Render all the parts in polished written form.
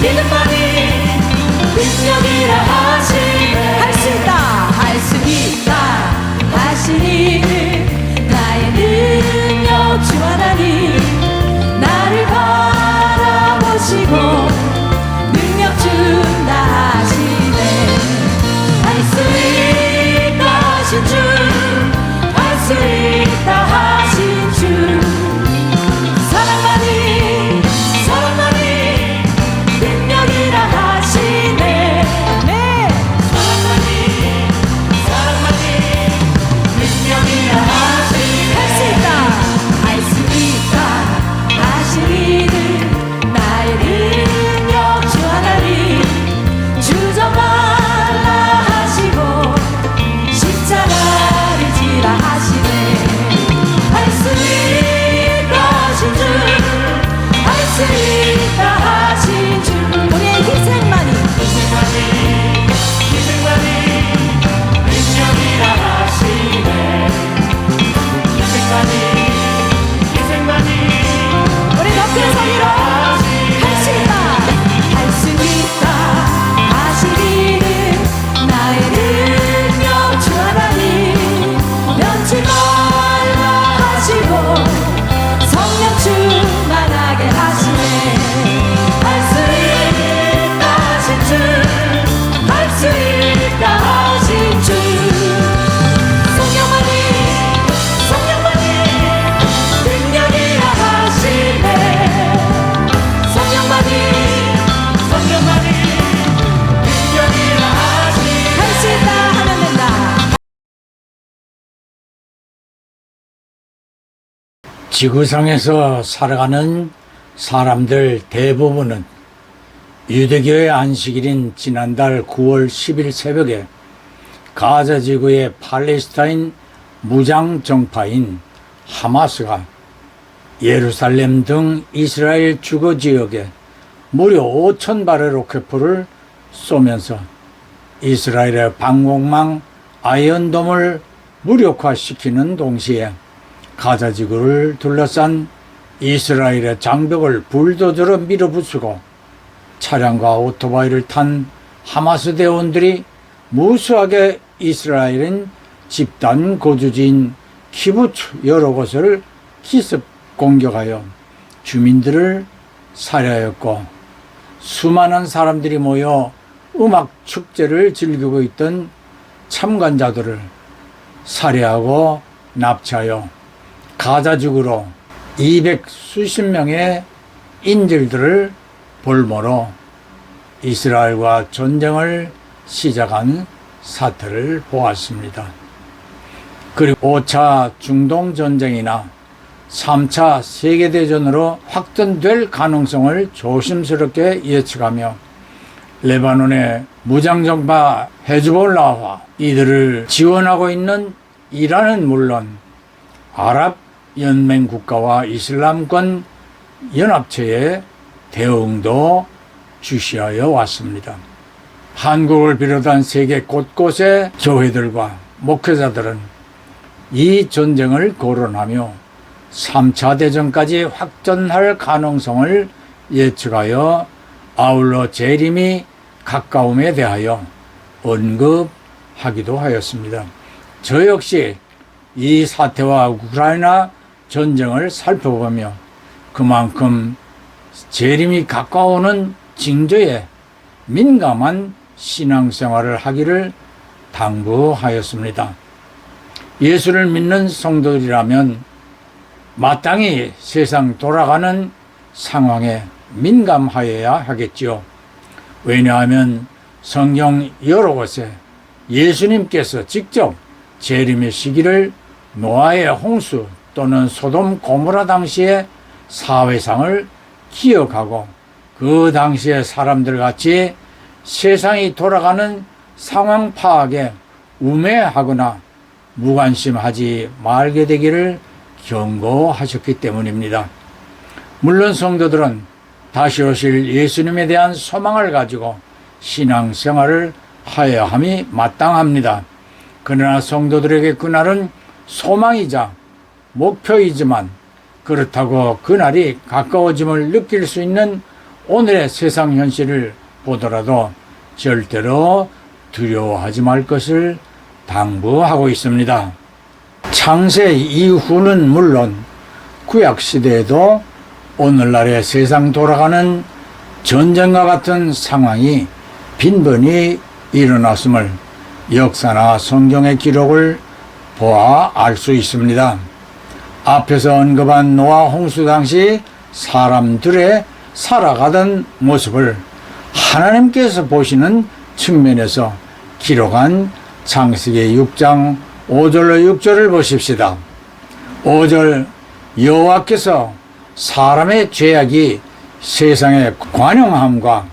믿음만이 능력이라 하시네. 할 수 있다, 할 수 있다 하시니 나의 능력 주 하나님 나를 바라보시고 능력 준다 하시네. 할 수 있다 하신 주, 할 수 있다 하신 주, 사랑만이 능력이라 하시네. 네. 사랑만이 능력이라 하시네. 할 수 있다, 할 수 있다 하시니는 나의 능력 주 하나님 주저 말라 하시고 십자가를 지라 하시네. 할 수 있다 하신 주, 할 수 있다 하신 주, 우리의 희생만이 희생만이 능력이라 하시네. 희생만이 우리 높은 소리로 할 수 있다, 할 수 있다 하시기는 나의 능력 주 하나님 면치 말라 하시고 성령 충만하게 하시네. 할 수 있다 하신 주, 할 수 있다 하신 주, 성령만이 능력이라 하시네. 성령만이 능력이라 하시네. 할 수 있다 하면 된다. 지구상에서 살아가는 사람들 대부분은 유대교의 안식일인 지난달 9월 10일 새벽에 가자 지구의 팔레스타인 무장 정파인 하마스가 예루살렘 등 이스라엘 주거 지역에 무려 5,000발의 로켓포를 쏘면서 이스라엘의 방공망 아이언돔을 무력화시키는 동시에 가자 지구를 둘러싼 이스라엘의 장벽을 불도저로 밀어붙이고 차량과 오토바이를 탄 하마스 대원들이 무수하게 이스라엘인 집단 거주지인 키부츠 여러 곳을 기습 공격하여 주민들을 살해하였고, 수많은 사람들이 모여 음악 축제를 즐기고 있던 참관자들을 살해하고 납치하여 가자 지구로 200수십 명의 인질들을 볼모로 이스라엘과 전쟁을 시작한 사태를 보았습니다. 그리고 5차 중동전쟁이나 3차 세계대전으로 확전될 가능성을 조심스럽게 예측하며 레바논의 무장정파 헤즈볼라와 이들을 지원하고 있는 이란은 물론 아랍 연맹 국가와 이슬람권 연합체의 대응도 주시하여 왔습니다. 한국을 비롯한 세계 곳곳의 교회들과 목회자들은 이 전쟁을 거론하며 3차 대전까지 확전할 가능성을 예측하여 아울러 재림이 가까움에 대하여 언급하기도 하였습니다. 저 역시 이 사태와 우크라이나 전쟁을 살펴보며 그만큼 재림이 가까워오는 징조에 민감한 신앙생활을 하기를 당부하였습니다. 예수를 믿는 성도들이라면 마땅히 세상 돌아가는 상황에 민감하여야 하겠지요. 왜냐하면 성경 여러 곳에 예수님께서 직접 재림의 시기를 노아의 홍수 또는 소돔 고모라 당시의 사회상을 기억하고 그 당시의 사람들 같이 세상이 돌아가는 상황 파악에 우매하거나 무관심하지 말게 되기를 경고하셨기 때문입니다. 물론 성도들은 다시 오실 예수님에 대한 소망을 가지고 신앙생활을 하여야 함이 마땅합니다. 그러나 성도들에게 그날은 소망이자 목표이지만 그렇다고 그날이 가까워짐을 느낄 수 있는 오늘의 세상 현실을 보더라도 절대로 두려워하지 말 것을 당부하고 있습니다. 창세 이후는 물론 구약시대에도 오늘날의 세상 돌아가는 전쟁과 같은 상황이 빈번히 일어났음을 역사나 성경의 기록을 보아 알 수 있습니다. 앞에서 언급한 노아 홍수 당시 사람들의 살아가던 모습을 하나님께서 보시는 측면에서 기록한 창세기 6장 5절로 6절을 보십시다. 5절 여호와께서 사람의 죄악이 세상의 관영함과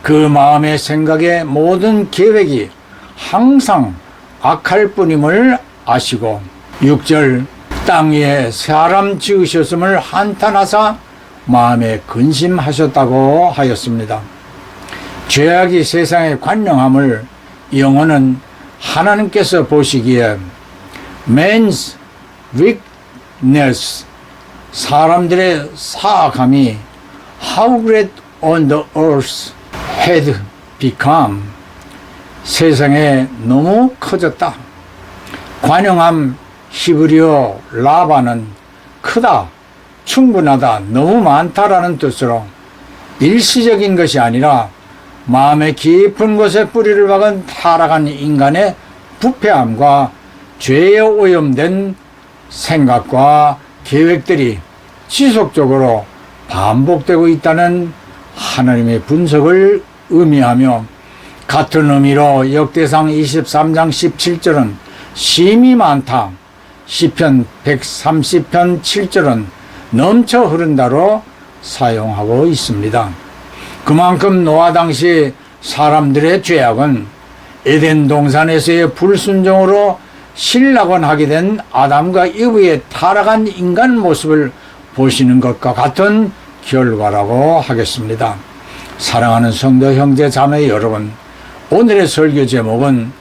그 마음의 생각의 모든 계획이 항상 악할 뿐임을 아시고 6절 땅 위에 사람 지으셨음을 한탄하사 마음에 근심하셨다고 하였습니다. 죄악이 세상의 관영함을 영어는 하나님께서 보시기에 man's wickedness 사람들의 사악함이 how great on the earth had become 세상에 너무 커졌다. 관영함 히브리어 라바는 크다, 충분하다, 너무 많다라는 뜻으로 일시적인 것이 아니라 마음의 깊은 곳에 뿌리를 박은 타락한 인간의 부패함과 죄에 오염된 생각과 계획들이 지속적으로 반복되고 있다는 하나님의 분석을 의미하며 같은 의미로 역대상 23장 17절은 심이 많다, 시편 130편 7절은 넘쳐 흐른다로 사용하고 있습니다. 그만큼 노아 당시 사람들의 죄악은 에덴 동산에서의 불순종으로 신락원하게 된 아담과 이브의 타락한 인간 모습을 보시는 것과 같은 결과라고 하겠습니다. 사랑하는 성도 형제 자매 여러분, 오늘의 설교 제목은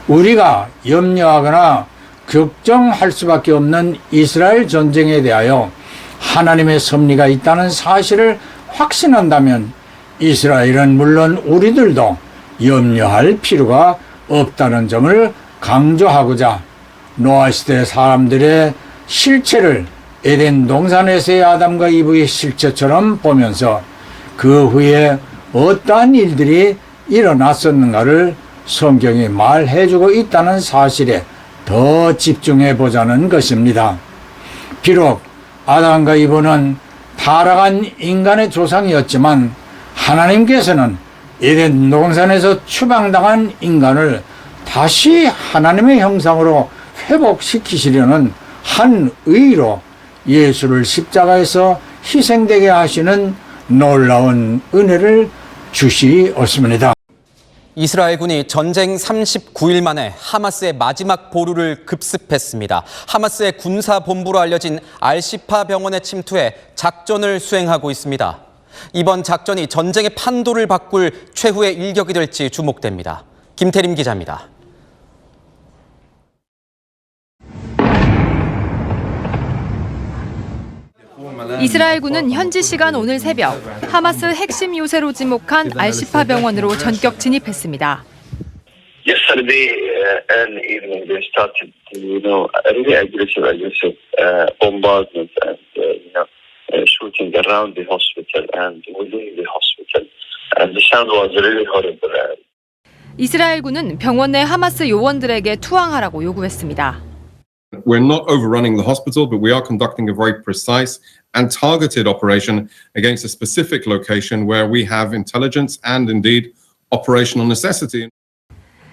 우리가 염려하거나 걱정할 수밖에 없는 이스라엘 전쟁에 대하여 하나님의 섭리가 있다는 사실을 확신한다면 이스라엘은 물론 우리들도 염려할 필요가 없다는 점을 강조하고자 노아 시대 사람들의 실체를 에덴 동산에서의 아담과 이브의 실체처럼 보면서 그 후에 어떠한 일들이 일어났었는가를 성경이 말해주고 있다는 사실에 더 집중해 보자는 것입니다. 비록 아담과 이브는 타락한 인간의 조상이었지만 하나님께서는 에덴 동산에서 추방당한 인간을 다시 하나님의 형상으로 회복시키시려는 한 의로 예수를 십자가에서 희생되게 하시는 놀라운 은혜를 주시었습니다. 이스라엘군이 전쟁 39일 만에 하마스의 마지막 보루를 급습했습니다. 하마스의 군사본부로 알려진 알시파 병원에 침투해 작전을 수행하고 있습니다. 이번 작전이 전쟁의 판도를 바꿀 최후의 일격이 될지 주목됩니다. 김태림 기자입니다. 이스라엘군은 현지 시간 오늘 새벽 하마스 핵심 요새로 지목한 알시파 병원으로 전격 진입했습니다. Yesterday early evening they started really aggressive bombardment and shooting around the hospital and within the hospital and the sound was really horrible. 이스라엘군은 병원 내 하마스 요원들에게 투항하라고 요구했습니다. We're not overrunning the hospital, but we are conducting a very precise and targeted operation against a specific location where we have intelligence and indeed operational necessity.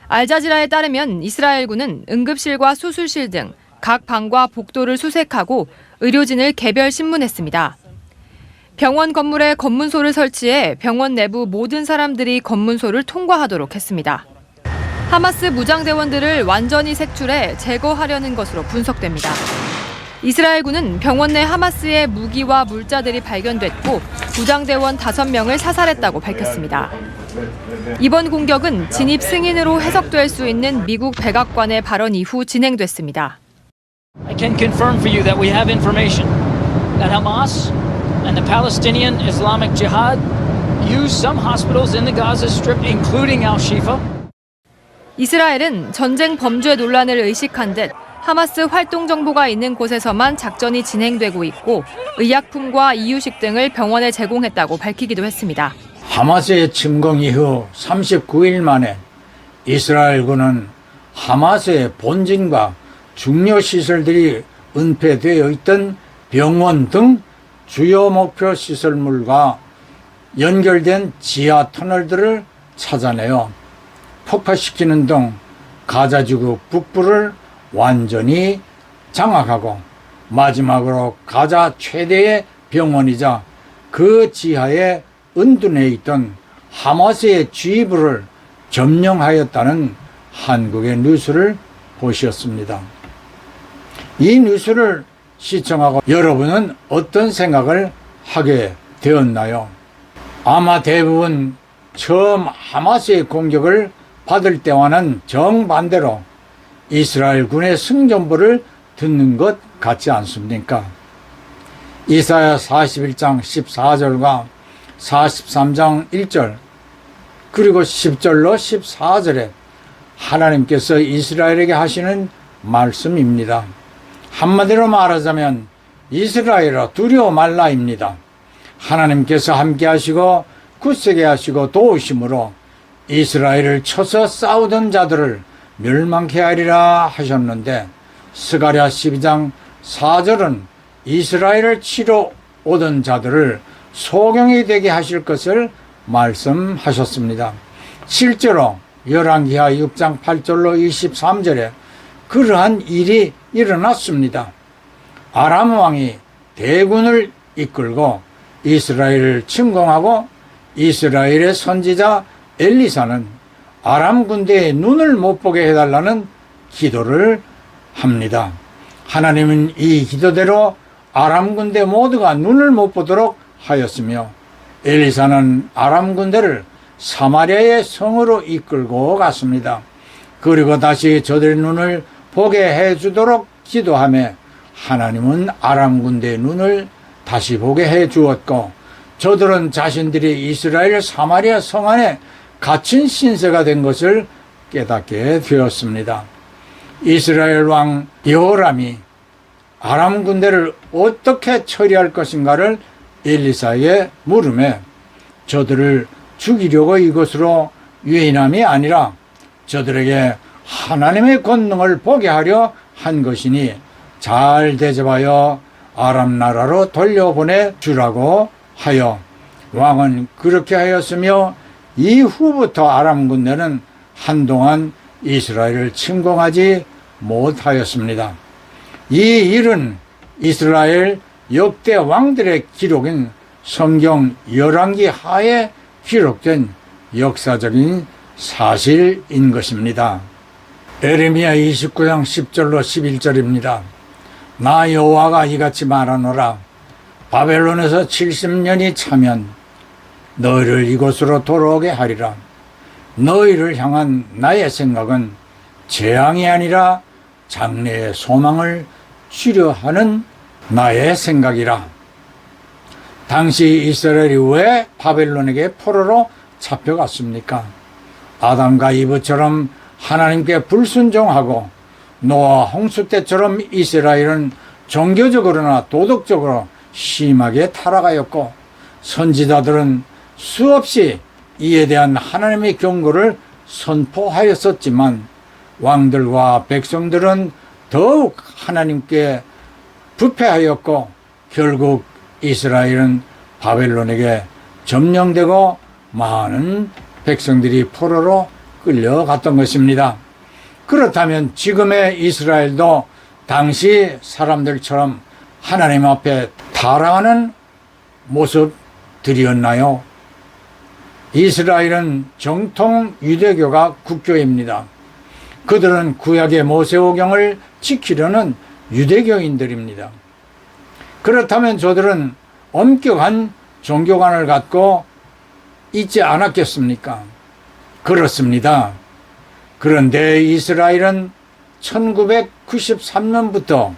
알자지라에 따르면 이스라엘군은 응급실과 수술실 등 각 방과 복도를 수색하고 의료진을 개별 신문했습니다. 병원 건물에 검문소를 설치해 병원 내부 모든 사람들이 검문소를 통과하도록 했습니다. 하마스 무장대원들을 완전히 색출해 제거하려는 것으로 분석됩니다. 이스라엘군은 병원 내 하마스의 무기와 물자들이 발견됐고 무장대원 5명을 사살했다고 밝혔습니다. 이번 공격은 진입 승인으로 해석될 수 있는 미국 백악관의 발언 이후 진행됐습니다. I can confirm for you that we have information that Hamas and the Palestinian Islamic Jihad use some hospitals in the Gaza Strip, including Al-Shifa. 이스라엘은 전쟁 범죄 논란을 의식한 듯 하마스 활동 정보가 있는 곳에서만 작전이 진행되고 있고 의약품과 이유식 등을 병원에 제공했다고 밝히기도 했습니다. 하마스의 침공 이후 39일 만에 이스라엘군은 하마스의 본진과 중요 시설들이 은폐되어 있던 병원 등 주요 목표 시설물과 연결된 지하 터널들을 찾아내어 폭파시키는 등 가자지구 북부를 완전히 장악하고 마지막으로 가자 최대의 병원이자 그 지하에 은둔해 있던 하마스의 지휘부를 점령하였다는 한국의 뉴스를 보셨습니다. 이 뉴스를 시청하고 여러분은 어떤 생각을 하게 되었나요? 아마 대부분 처음 하마스의 공격을 받을 때와는 정반대로 이스라엘 군의 승전보를 듣는 것 같지 않습니까? 이사야 41장 14절과 43장 1절 그리고 10절로 14절에 하나님께서 이스라엘에게 하시는 말씀입니다. 한마디로 말하자면 이스라엘아 두려워 말라입니다. 하나님께서 함께 하시고 굳세게 하시고 도우심으로 이스라엘을 쳐서 싸우던 자들을 멸망케 하리라 하셨는데 스가랴 12장 4절은 이스라엘을 치러 오던 자들을 소경이 되게 하실 것을 말씀하셨습니다. 실제로 열왕기하 6장 8절로 23절에 그러한 일이 일어났습니다. 아람 왕이 대군을 이끌고 이스라엘을 침공하고 이스라엘의 선지자 엘리사는 아람 군대의 눈을 못 보게 해달라는 기도를 합니다. 하나님은 이 기도대로 아람 군대 모두가 눈을 못 보도록 하였으며 엘리사는 아람 군대를 사마리아의 성으로 이끌고 갔습니다. 그리고 다시 저들의 눈을 보게 해주도록 기도하며 하나님은 아람 군대의 눈을 다시 보게 해주었고 저들은 자신들이 이스라엘 사마리아 성 안에 갇힌 신세가 된 것을 깨닫게 되었습니다. 이스라엘 왕 여호람이 아람 군대를 어떻게 처리할 것인가를 엘리사에게 물으며 저들을 죽이려고 이것으로 유인함이 아니라 저들에게 하나님의 권능을 보게 하려 한 것이니 잘 대접하여 아람 나라로 돌려보내 주라고 하여 왕은 그렇게 하였으며 이후부터 아람 군대는 한동안 이스라엘을 침공하지 못하였습니다. 이 일은 이스라엘 역대 왕들의 기록인 성경 열왕기 하에 기록된 역사적인 사실인 것입니다. 에레미야 29장 10절로 11절입니다. 나 여호와가 이같이 말하노라. 바벨론에서 70년이 차면 너희를 이곳으로 돌아오게 하리라. 너희를 향한 나의 생각은 재앙이 아니라 장래의 소망을 주려 하는 나의 생각이라. 당시 이스라엘이 왜 바벨론에게 포로로 잡혀갔습니까? 아담과 이브처럼 하나님께 불순종하고 노아 홍수 때처럼 이스라엘은 종교적으로나 도덕적으로 심하게 타락하였고 선지자들은 수없이 이에 대한 하나님의 경고를 선포하였었지만 왕들과 백성들은 더욱 하나님께 부패하였고 결국 이스라엘은 바벨론에게 점령되고 많은 백성들이 포로로 끌려갔던 것입니다. 그렇다면 지금의 이스라엘도 당시 사람들처럼 하나님 앞에 타락하는 모습들이었나요? 이스라엘은 정통 유대교가 국교입니다. 그들은 구약의 모세오경을 지키려는 유대교인들입니다. 그렇다면 저들은 엄격한 종교관을 갖고 있지 않았겠습니까? 그렇습니다. 그런데 이스라엘은 1993년부터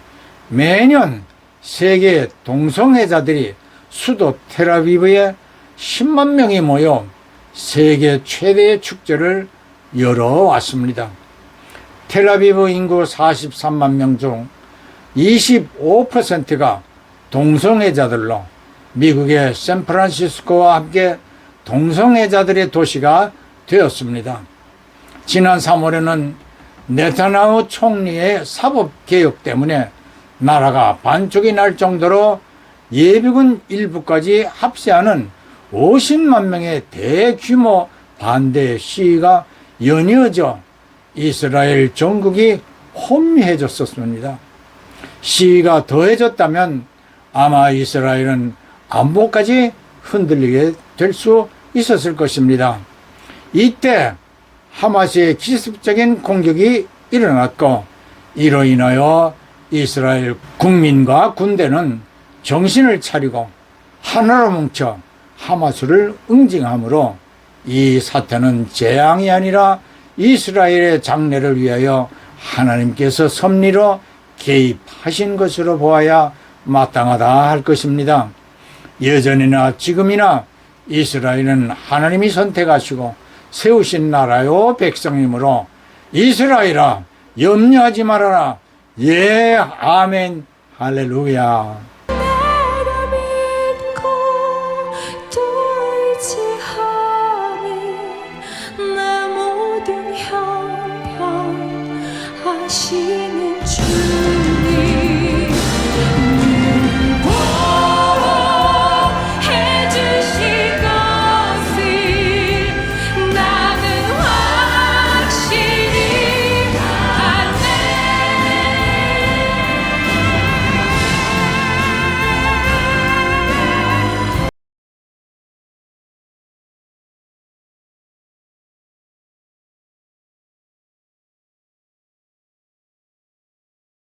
매년 세계 동성애자들이 수도 텔아비브에 10만 명이 모여 세계 최대의 축제를 열어왔습니다. 텔아비브 인구 43만 명 중 25%가 동성애자들로 미국의 샌프란시스코와 함께 동성애자들의 도시가 되었습니다. 지난 3월에는 네타냐후 총리의 사법개혁 때문에 나라가 반쪽이 날 정도로 예비군 일부까지 합세하는 50만 명의 대규모 반대 시위가 연이어져 이스라엘 전국이 혼미해졌었습니다. 시위가 더해졌다면 아마 이스라엘은 안보까지 흔들리게 될 수 있었을 것입니다. 이때 하마스의 기습적인 공격이 일어났고 이로 인하여 이스라엘 국민과 군대는 정신을 차리고 하나로 뭉쳐 하마스를 응징함으로 이 사태는 재앙이 아니라 이스라엘의 장래를 위하여 하나님께서 섭리로 개입하신 것으로 보아야 마땅하다 할 것입니다. 예전이나 지금이나 이스라엘은 하나님이 선택하시고 세우신 나라요 백성이므로 이스라엘아 염려하지 말아라. 예, 아멘, 할렐루야.